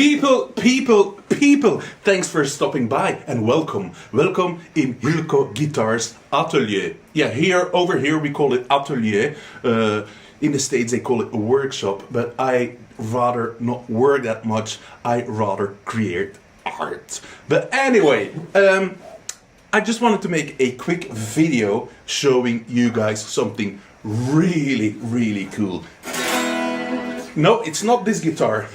People, thanks for stopping by and welcome in Hilko Guitars Atelier. Yeah, over here we call it atelier. In the States they call it a workshop, but I rather not work that much. I rather create art. But anyway, I just wanted to make a quick video showing you guys something really cool. No, it's not this guitar,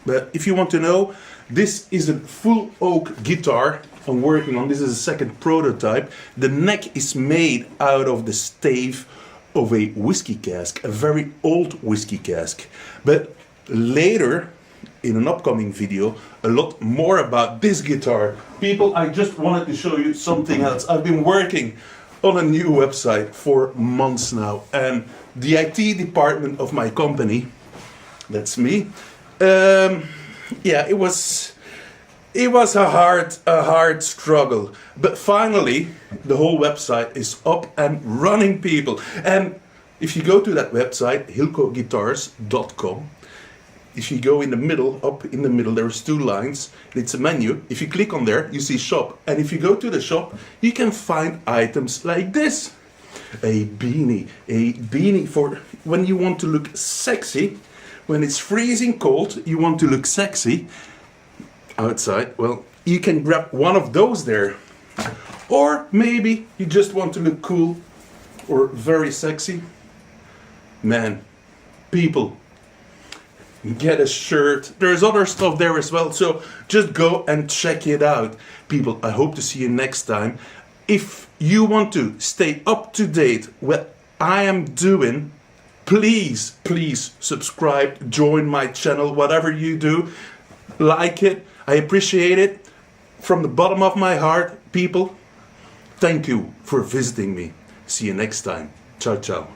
but if you want to know, this is a full oak guitar I'm working on. This is a second prototype. The neck is made out of the stave of a whiskey cask, a very old whiskey cask. But later, in an upcoming video, a lot more about this guitar. People, I just wanted to show you something else. I've been working on a new website for months now, and the IT department of my company, that's me. Yeah, it was a hard struggle, but finally the whole website is up and running, people. And if you go to that website, hilko-guitars.com, if you go in the middle, up in the middle, there's two lines. It's a menu. If you click on there, you see shop, and if you go to the shop, you can find items like this: a beanie for when you want to look sexy. When it's freezing cold, you want to look sexy outside, well, you can grab one of those there. Or maybe you just want to look cool or very sexy. Man, people, get a shirt. There's other stuff there as well, so just go and check it out. People, I hope to see you next time. If you want to stay up to date with what I am doing, please subscribe, join my channel, whatever you do, like it. I appreciate it from the bottom of my heart. People, thank you for visiting me. See you next time. Ciao, ciao.